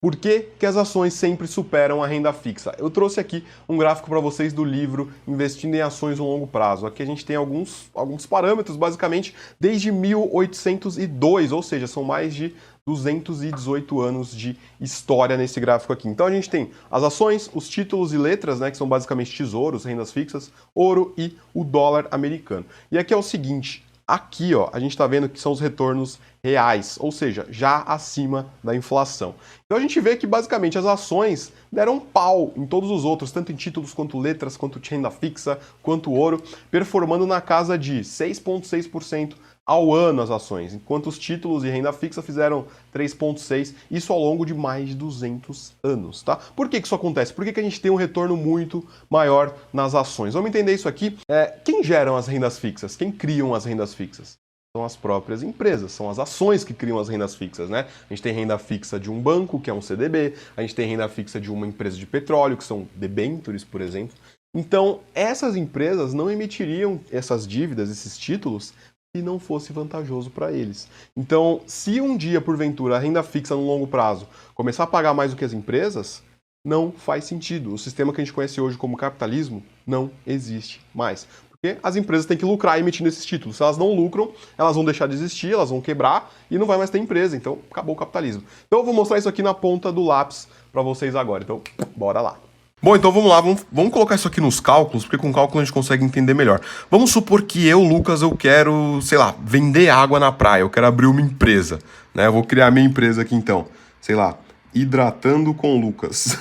Por que que as ações sempre superam a renda fixa? Eu trouxe aqui um gráfico para vocês do livro Investindo em Ações no Longo Prazo. Aqui a gente tem alguns parâmetros, basicamente, desde 1802, ou seja, são mais de 218 anos de história nesse gráfico aqui. Então a gente tem as ações, os títulos e letras, né, que são basicamente tesouros, rendas fixas, ouro e o dólar americano. E aqui é o seguinte, aqui ó, a gente está vendo que são os retornos reais, ou seja, já acima da inflação. Então a gente vê que basicamente as ações deram pau em todos os outros, tanto em títulos quanto letras, quanto renda fixa, quanto ouro, performando na casa de 6,6% ao ano as ações, enquanto os títulos e renda fixa fizeram 3,6%, isso ao longo de mais de 200 anos, tá? Por que que isso acontece? Por que que a gente tem um retorno muito maior nas ações? Vamos entender isso aqui. Quem geram as rendas fixas? Quem criam as rendas fixas? São as próprias empresas, são as ações que criam as rendas fixas, né? A gente tem renda fixa de um banco, que é um CDB, a gente tem renda fixa de uma empresa de petróleo, que são debêntures, por exemplo. Então, essas empresas não emitiriam essas dívidas, esses títulos, se não fosse vantajoso para eles. Então, se um dia, porventura, a renda fixa no longo prazo começar a pagar mais do que as empresas, não faz sentido. O sistema que a gente conhece hoje como capitalismo não existe mais. Porque as empresas têm que lucrar emitindo esses títulos. Se elas não lucram, elas vão deixar de existir, elas vão quebrar e não vai mais ter empresa. Então, acabou o capitalismo. Então, eu vou mostrar isso aqui na ponta do lápis para vocês agora. Então, bora lá. Bom, então vamos lá, vamos colocar isso aqui nos cálculos, porque com cálculo a gente consegue entender melhor. Vamos supor que eu, Lucas, eu quero, sei lá, vender água na praia, eu quero abrir uma empresa, né? Eu vou criar minha empresa aqui então, sei lá, Hidratando com Lucas.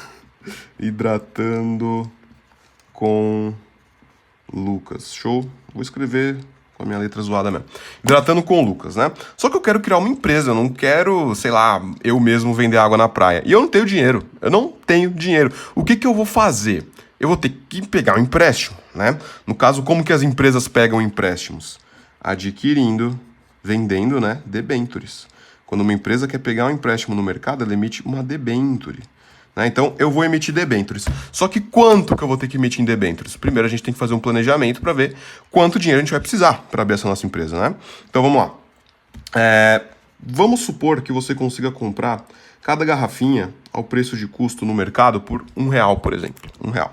Hidratando com Lucas, show? Vou escrever com a minha letra zoada mesmo. Hidratando com Lucas, né? Só que eu quero criar uma empresa, eu não quero, sei lá, eu mesmo vender água na praia. E eu não tenho dinheiro, eu não tenho dinheiro. O que que eu vou fazer? Eu vou ter que pegar um empréstimo, né? No caso, como que as empresas pegam empréstimos? Adquirindo, vendendo, né? Debêntures. Quando uma empresa quer pegar um empréstimo no mercado, ela emite uma debênture. Então, eu vou emitir debêntures. Só que quanto que eu vou ter que emitir em debêntures? Primeiro, a gente tem que fazer um planejamento para ver quanto dinheiro a gente vai precisar para abrir essa nossa empresa, né? Então, vamos lá. Vamos supor que você consiga comprar cada garrafinha ao preço de custo no mercado por R$1, por exemplo. R$1,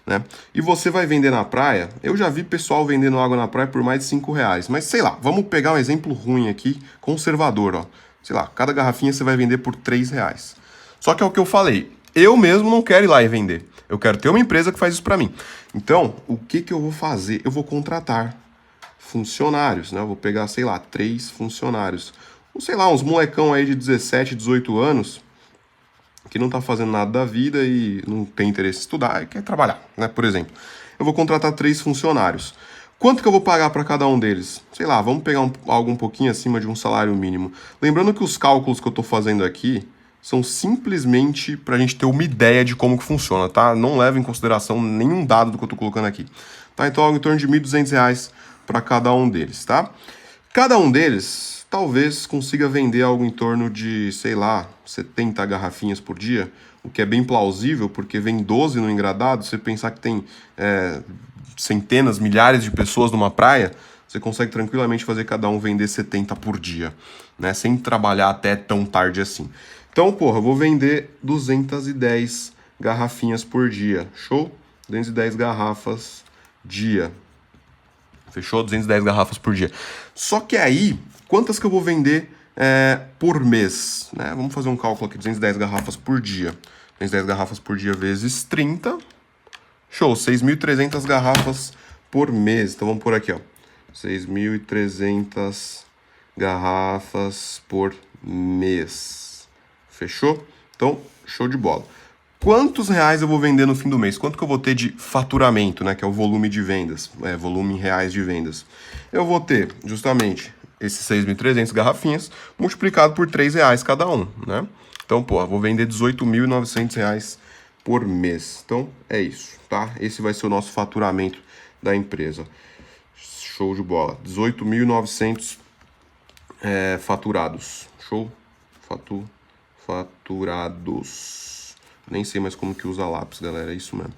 né? E você vai vender na praia. Eu já vi pessoal vendendo água na praia por mais de R$5. Mas, sei lá, vamos pegar um exemplo ruim aqui, conservador, ó. Sei lá, cada garrafinha você vai vender por R$3. Só que é o que eu falei. Eu mesmo não quero ir lá e vender. Eu quero ter uma empresa que faz isso para mim. Então, o que que eu vou fazer? Eu vou contratar funcionários, né? Eu vou pegar, sei lá, 3 funcionários. Ou sei lá, uns molecão aí de 17, 18 anos que não tá fazendo nada da vida e não tem interesse em estudar e quer trabalhar, né? Por exemplo, eu vou contratar 3 funcionários. Quanto que eu vou pagar para cada um deles? Sei lá, vamos pegar algo um pouquinho acima de um salário mínimo. Lembrando que os cálculos que eu tô fazendo aqui são simplesmente para a gente ter uma ideia de como que funciona, tá? Não leva em consideração nenhum dado do que eu tô colocando aqui. Tá? Então, algo em torno de R$1.200 para cada um deles, tá? Cada um deles, talvez, consiga vender algo em torno de, sei lá, 70 garrafinhas por dia, o que é bem plausível, porque vem 12 no engradado. Você pensar que tem centenas, milhares de pessoas numa praia, você consegue tranquilamente fazer cada um vender 70 por dia, né? Sem trabalhar até tão tarde assim. Então, porra, eu vou vender 210 garrafinhas por dia. Show? 210 garrafas dia. Fechou? 210 garrafas por dia. Só que aí, quantas que eu vou vender por mês? Né? Vamos fazer um cálculo aqui, 210 garrafas por dia. 210 garrafas por dia vezes 30. Show, 6.300 garrafas por mês. Então vamos por aqui, ó. 6.300 garrafas por mês. Fechou? Então, show de bola. Quantos reais eu vou vender no fim do mês? Quanto que eu vou ter de faturamento, né? Que é o volume de vendas, volume em reais de vendas. Eu vou ter justamente esses 6.300 garrafinhas multiplicado por R$3 cada um, né? Então, pô, eu vou vender R$18.900 por mês. Então, é isso, tá? Esse vai ser o nosso faturamento da empresa. Show de bola. 18.900 faturados. Show? Faturados. Nem sei mais como que usa lápis, galera. É isso mesmo.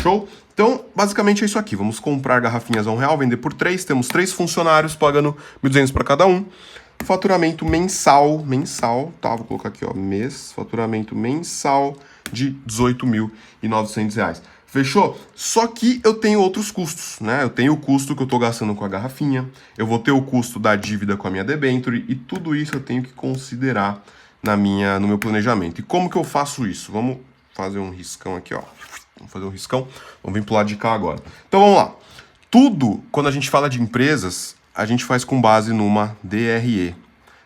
Show? Então, basicamente é isso aqui. Vamos comprar garrafinhas a R$1, vender por 3. Temos 3 funcionários pagando 1.200 para cada um. faturamento mensal, tá? Vou colocar aqui, ó, mês, faturamento mensal de R$18.900. Fechou? Só que eu tenho outros custos, né? Eu tenho o custo que eu tô gastando com a garrafinha, eu vou ter o custo da dívida com a minha debenture, e tudo isso eu tenho que considerar no meu planejamento. E como que eu faço isso? Vamos fazer um riscão aqui, ó. Vamos fazer um riscão. Vamos vir pro lado de cá agora. Então vamos lá. Tudo, quando a gente fala de empresas, a gente faz com base numa DRE.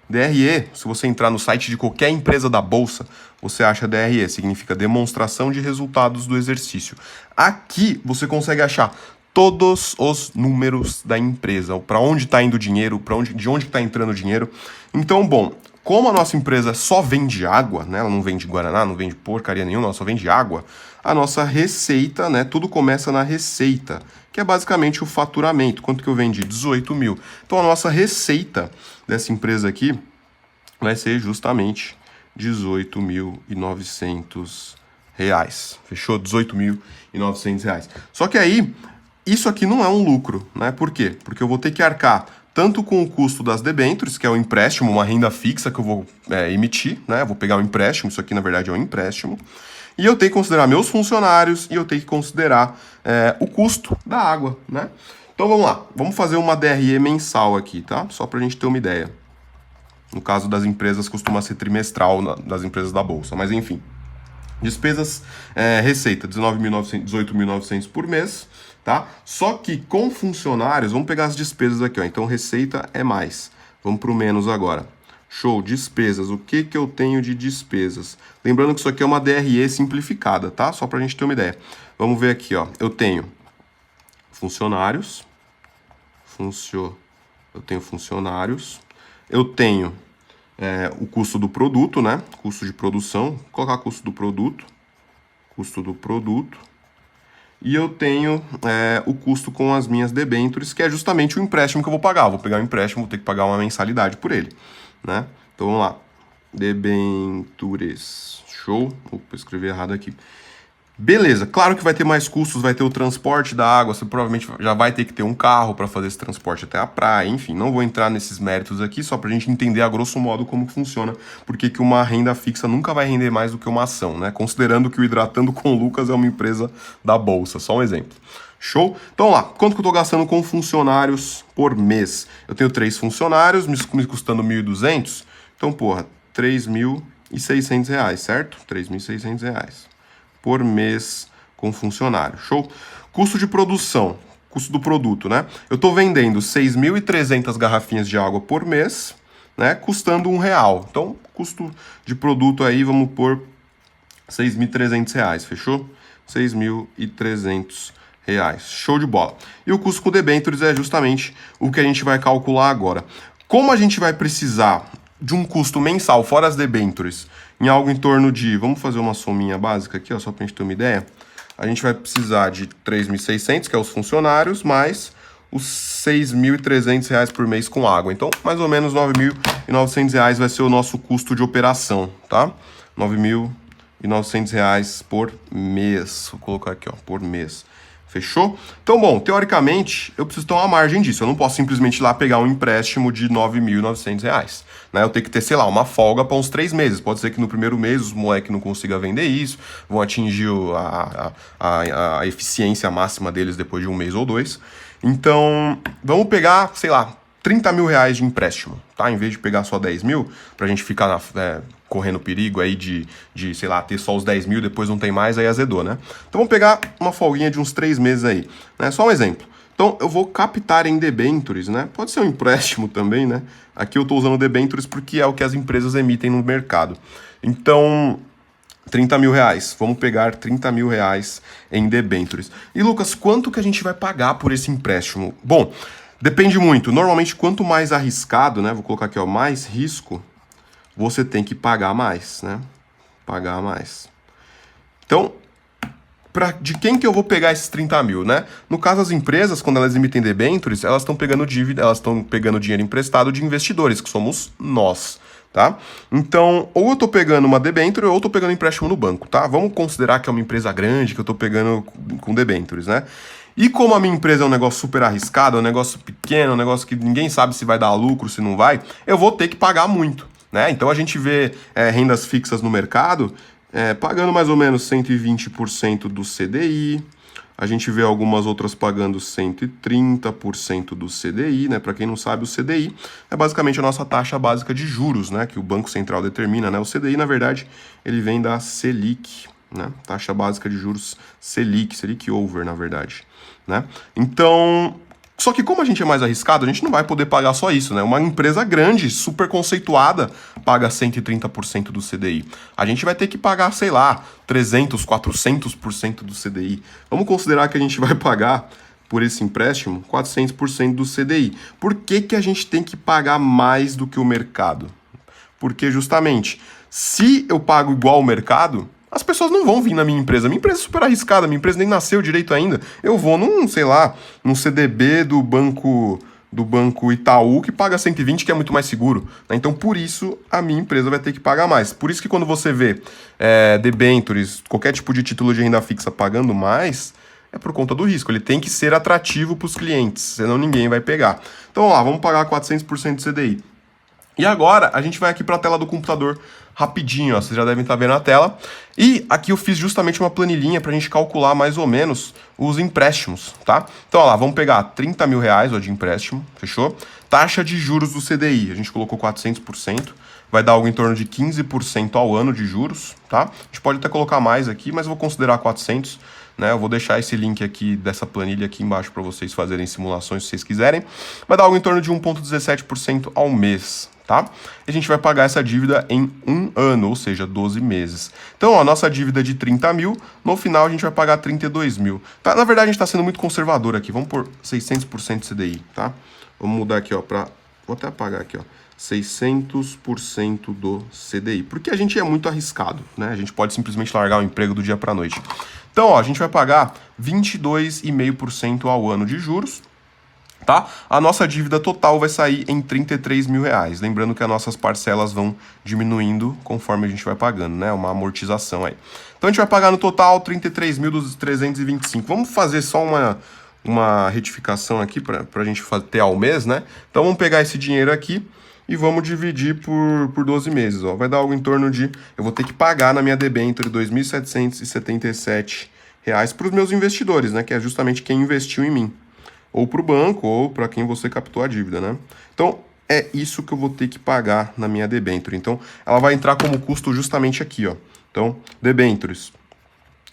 DRE, se você entrar no site de qualquer empresa da bolsa, você acha DRE, significa demonstração de resultados do exercício. Aqui você consegue achar todos os números da empresa, para onde está indo o dinheiro, de onde está entrando o dinheiro. Então, bom, como a nossa empresa só vende água, né? Ela não vende guaraná, não vende porcaria nenhuma, ela só vende água. A nossa receita, né? Tudo começa na receita, que é basicamente o faturamento. Quanto que eu vendi? 18 mil. Então a nossa receita dessa empresa aqui vai ser justamente R$18.900. Fechou? R$18.900. Só que aí, isso aqui não é um lucro, né? Por quê? Porque eu vou ter que arcar tanto com o custo das debêntures, que é o empréstimo, uma renda fixa que eu vou emitir, né? Eu vou pegar um empréstimo, isso aqui na verdade é um empréstimo. E eu tenho que considerar meus funcionários e eu tenho que considerar o custo da água, né? Então vamos lá, vamos fazer uma DRE mensal aqui, tá? Só pra gente ter uma ideia. No caso das empresas, costuma ser trimestral das empresas da Bolsa, mas enfim. Despesas, receita, 18.900 por mês, tá? Só que com funcionários, vamos pegar as despesas aqui, ó. Então receita é mais. Vamos pro menos agora. Show, despesas. O que que eu tenho de despesas? Lembrando que isso aqui é uma DRE simplificada, tá? Só pra gente ter uma ideia. Vamos ver aqui, ó. Eu tenho funcionários. Eu tenho funcionários. Eu tenho o custo do produto, né? Custo de produção. Vou colocar custo do produto. Custo do produto. E eu tenho o custo com as minhas debêntures, que é justamente o empréstimo que eu vou pagar. Eu vou pegar um empréstimo, vou ter que pagar uma mensalidade por ele, né? Então vamos lá. Debêntures. Show. Opa, escrevi errado aqui. Beleza, claro que vai ter mais custos, vai ter o transporte da água, você provavelmente já vai ter que ter um carro para fazer esse transporte até a praia, enfim, não vou entrar nesses méritos aqui, só pra gente entender a grosso modo como que funciona, porque que uma renda fixa nunca vai render mais do que uma ação, né? Considerando que o Hidratando com o Lucas é uma empresa da Bolsa, só um exemplo. Show? Então lá, quanto que eu tô gastando com funcionários por mês? Eu tenho 3 funcionários, me custando 1.200, então, porra, R$3.600, certo? R$3.600 por mês com funcionário. Show? Custo de produção, custo do produto, né? Eu tô vendendo 6.300 garrafinhas de água por mês, né? Custando R$1. Então, custo de produto aí, vamos pôr R$6.300, fechou? R$6.300. Show de bola. E o custo com debêntures é justamente o que a gente vai calcular agora. Como a gente vai precisar de um custo mensal, fora as debêntures, em algo em torno de, vamos fazer uma sominha básica aqui, ó, só pra gente ter uma ideia, a gente vai precisar de 3.600, que é os funcionários, mais os R$6.300 por mês com água. Então, mais ou menos R$9.900 vai ser o nosso custo de operação, tá? R$9.900 por mês. Vou colocar aqui, ó, por mês. Fechou? Então, bom, teoricamente, eu preciso ter uma margem disso. Eu não posso simplesmente ir lá pegar um empréstimo de R$9.900, né? Eu tenho que ter, sei lá, uma folga para uns 3 meses. Pode ser que no primeiro mês os moleques não consigam vender isso, vão atingir a eficiência máxima deles depois de 1 mês ou 2. Então, vamos pegar, sei lá, R$30.000 de empréstimo, tá? Em vez de pegar só 10 mil, pra gente ficar correndo perigo aí de, sei lá, ter só os 10 mil, depois não tem mais, aí azedou, né? Então vamos pegar uma folguinha de uns 3 meses aí, né? Só um exemplo. Então eu vou captar em debêntures, né? Pode ser um empréstimo também, né? Aqui eu tô usando debêntures porque é o que as empresas emitem no mercado. Então, R$30.000. Vamos pegar R$30.000 em debêntures. E Lucas, quanto que a gente vai pagar por esse empréstimo? Bom, depende muito. Normalmente, quanto mais arriscado, né? Vou colocar aqui, ó, mais risco, você tem que pagar mais, né? Pagar mais. Então, de quem que eu vou pegar esses 30 mil, né? No caso, as empresas, quando elas emitem debêntures, elas estão pegando dívida, elas estão pegando dinheiro emprestado de investidores, que somos nós, tá? Então, ou eu tô pegando uma debênture ou eu tô pegando empréstimo no banco, tá? Vamos considerar que é uma empresa grande que eu tô pegando com debêntures, né? E como a minha empresa é um negócio super arriscado, é um negócio pequeno, é um negócio que ninguém sabe se vai dar lucro, se não vai, eu vou ter que pagar muito, né? Então a gente vê rendas fixas no mercado pagando mais ou menos 120% do CDI, a gente vê algumas outras pagando 130% do CDI, né? Para quem não sabe, o CDI é basicamente a nossa taxa básica de juros, né? Que o Banco Central determina, né? O CDI, na verdade, ele vem da Selic, né? Taxa básica de juros Selic, Selic over, na verdade, né? Então, só que como a gente é mais arriscado, a gente não vai poder pagar só isso, né? Uma empresa grande, super conceituada, paga 130% do CDI. A gente vai ter que pagar, sei lá, 300, 400% do CDI. Vamos considerar que a gente vai pagar por esse empréstimo 400% do CDI. Por que que a gente tem que pagar mais do que o mercado? Porque justamente, se eu pago igual ao mercado, as pessoas não vão vir na minha empresa. Minha empresa é super arriscada, minha empresa nem nasceu direito ainda. Eu vou num, sei lá, num CDB do Banco Itaú, que paga 120, que é muito mais seguro, né? Então, por isso, a minha empresa vai ter que pagar mais. Por isso que quando você vê debentures, qualquer tipo de título de renda fixa pagando mais, é por conta do risco. Ele tem que ser atrativo para os clientes, senão ninguém vai pegar. Então, vamos lá, vamos pagar 400% do CDI. E agora a gente vai aqui para a tela do computador rapidinho, ó, vocês já devem estar vendo a tela. E aqui eu fiz justamente uma planilhinha para a gente calcular mais ou menos os empréstimos, tá? Então, ó lá, vamos pegar 30 mil reais ó, de empréstimo, fechou? Taxa de juros do CDI, a gente colocou 400%, vai dar algo em torno de 15% ao ano de juros, tá? A gente pode até colocar mais aqui, mas eu vou considerar 400, né? Eu vou deixar esse link aqui dessa planilha aqui embaixo para vocês fazerem simulações se vocês quiserem. Vai dar algo em torno de 1,17% ao mês, tá? E a gente vai pagar essa dívida em um ano, ou seja, 12 meses. Então, ó, a nossa dívida é de 30 mil, no final a gente vai pagar 32 mil. Tá? Na verdade, a gente está sendo muito conservador aqui, vamos por 600% CDI, tá? Vamos mudar aqui, ó, para... Vou até apagar aqui, ó. 600% do CDI, porque a gente é muito arriscado, né? A gente pode simplesmente largar o emprego do dia para a noite. Então, ó, a gente vai pagar 22,5% ao ano de juros, tá? A nossa dívida total vai sair em 33 mil reais. Lembrando que as nossas parcelas vão diminuindo conforme a gente vai pagando, né? Uma amortização aí. Então, a gente vai pagar no total 33.325. Vamos fazer só uma retificação aqui para a gente ter ao mês, né? Então, vamos pegar esse dinheiro aqui e vamos dividir por 12 meses, ó. Vai dar algo em torno de... Eu vou ter que pagar na minha debênture R$ 2.777 para os meus investidores, né? Que é justamente quem investiu em mim. Ou para o banco, ou para quem você captou a dívida, né? Então, é isso que eu vou ter que pagar na minha debênture. Então, ela vai entrar como custo justamente aqui, ó. Então, debêntures.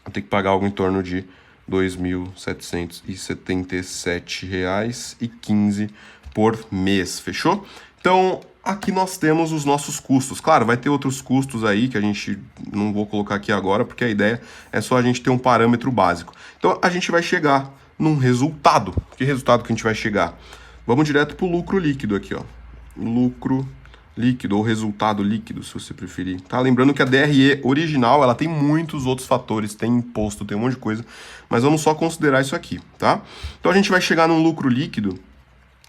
Vou ter que pagar algo em torno de R$ 2.777,15 por mês, fechou? Então, aqui nós temos os nossos custos. Claro, vai ter outros custos aí que a gente não vou colocar aqui agora, porque a ideia é só a gente ter um parâmetro básico. Então, a gente vai chegar num resultado. Que resultado que a gente vai chegar? Vamos direto para o lucro líquido aqui, ó. Lucro líquido ou resultado líquido, se você preferir. Tá? Lembrando que a DRE original, ela tem muitos outros fatores, tem imposto, tem um monte de coisa, mas vamos só considerar isso aqui, tá? Então, a gente vai chegar num lucro líquido.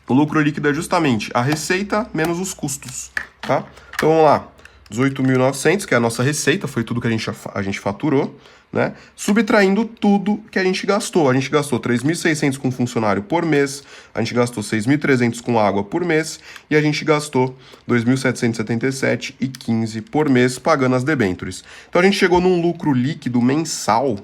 O lucro líquido é justamente a receita menos os custos, tá? Então, vamos lá. 18.900, que é a nossa receita, foi tudo que a gente faturou, né? Subtraindo tudo que a gente gastou. A gente gastou 3.600 com funcionário por mês, a gente gastou 6.300 com água por mês e a gente gastou 2.777,15 por mês pagando as debêntures. Então, a gente chegou num lucro líquido mensal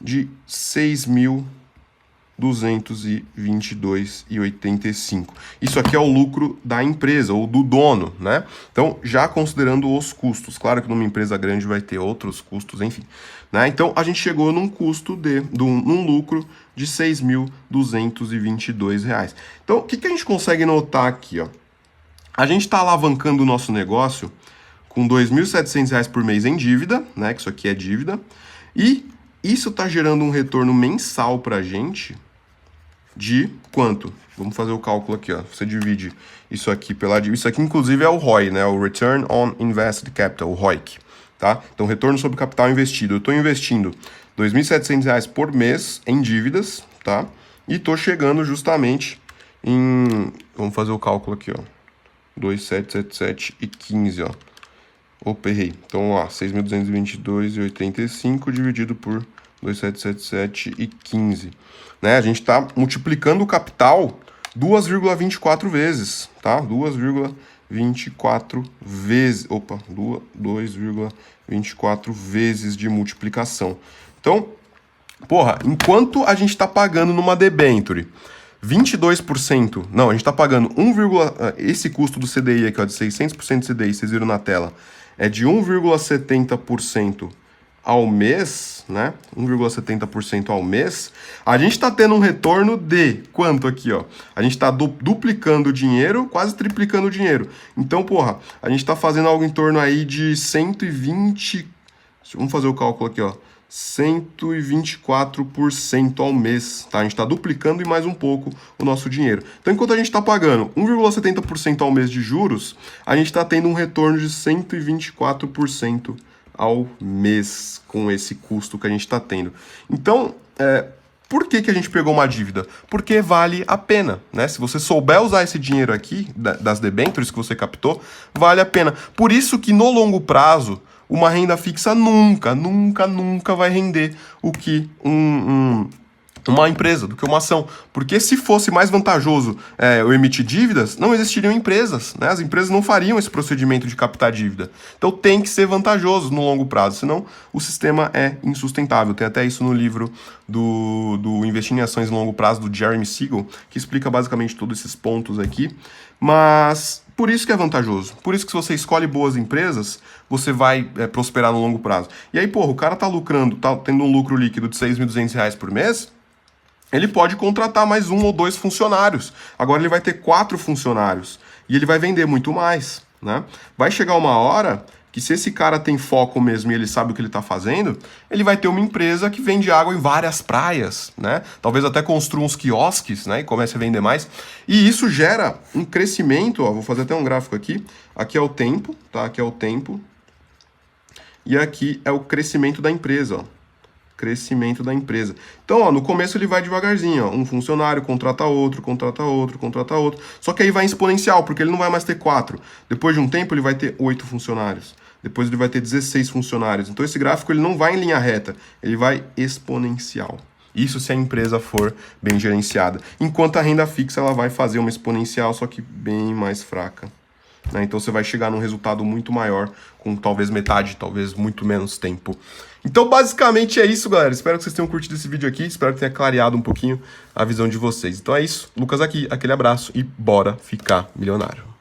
de 6.222,85. Isso aqui é o lucro da empresa ou do dono, né? Então, já considerando os custos. Claro que numa empresa grande vai ter outros custos, enfim. Né? Então, a gente chegou num custo num lucro de R$ 6.222. Então, o que a gente consegue notar aqui, ó? A gente está alavancando o nosso negócio com R$ 2.700 por mês em dívida, né? Que isso aqui é dívida. E isso está gerando um retorno mensal para a gente de quanto? Vamos fazer o cálculo aqui, ó. Você divide isso aqui pela dívida. Isso aqui, inclusive, é o ROI, né? O Return on Invested Capital, o ROIC. Tá? Então, retorno sobre capital investido. Eu estou investindo R$ 2.700 por mês em dívidas, tá? E estou chegando justamente em... Vamos fazer o cálculo aqui, ó. 2.777,15, ó. Opa, errei. Então, ó, 6.222,85 dividido por 2,777 e 15. Né? A gente está multiplicando o capital 2,24 vezes, tá? 2,24 vezes, opa, 2,24 vezes de multiplicação. Então, porra, enquanto a gente está pagando numa debenture 22%, não, a gente está pagando esse custo do CDI aqui, ó, de 600% de CDI, vocês viram na tela, é de 1,70% ao mês, né? 1,70% ao mês, a gente está tendo um retorno de quanto aqui, ó? A gente está duplicando o dinheiro, quase triplicando o dinheiro. Então, porra, a gente está fazendo algo em torno aí de 120... Vamos fazer o cálculo aqui, ó. 124% ao mês, tá? A gente está duplicando e mais um pouco o nosso dinheiro. Então, enquanto a gente está pagando 1,70% ao mês de juros, a gente está tendo um retorno de 124% ao mês com esse custo que a gente está tendo. Então, por que a gente pegou uma dívida? Porque vale a pena, né? Se você souber usar esse dinheiro aqui, das debêntures que você captou, vale a pena. Por isso que no longo prazo, uma renda fixa nunca vai render o que uma empresa, do que uma ação. Porque se fosse mais vantajoso eu emitir dívidas, não existiriam empresas, né? As empresas não fariam esse procedimento de captar dívida. Então tem que ser vantajoso no longo prazo, senão o sistema é insustentável. Tem até isso no livro do Investir em Ações em Longo Prazo, do Jeremy Siegel, que explica basicamente todos esses pontos aqui. Mas por isso que é vantajoso. Por isso que se você escolhe boas empresas, você vai prosperar no longo prazo. E aí, porra, o cara tá lucrando, tá tendo um lucro líquido de R$6.200 por mês, ele pode contratar mais 1 ou 2 funcionários. Agora ele vai ter 4 funcionários. E ele vai vender muito mais, né? Vai chegar uma hora que, se esse cara tem foco mesmo e ele sabe o que ele está fazendo, ele vai ter uma empresa que vende água em várias praias, né? Talvez até construa uns quiosques, né? E comece a vender mais. E isso gera um crescimento, ó, vou fazer até um gráfico aqui. Aqui é o tempo, tá? Aqui é o tempo. E aqui é o crescimento da empresa, ó. Crescimento da empresa. Então, ó, no começo ele vai devagarzinho, ó, um funcionário contrata outro, contrata outro, contrata outro. Só que aí vai exponencial, porque ele não vai mais ter 4. Depois de um tempo ele vai ter 8 funcionários. Depois ele vai ter 16 funcionários. Então esse gráfico ele não vai em linha reta, ele vai exponencial. Isso se a empresa for bem gerenciada. Enquanto a renda fixa ela vai fazer uma exponencial, só que bem mais fraca. Né? Então você vai chegar num resultado muito maior, com talvez metade, talvez muito menos tempo. Então basicamente é isso, galera. Espero que vocês tenham curtido esse vídeo aqui, espero que tenha clareado um pouquinho a visão de vocês. Então é isso, Lucas aqui, aquele abraço e bora ficar milionário.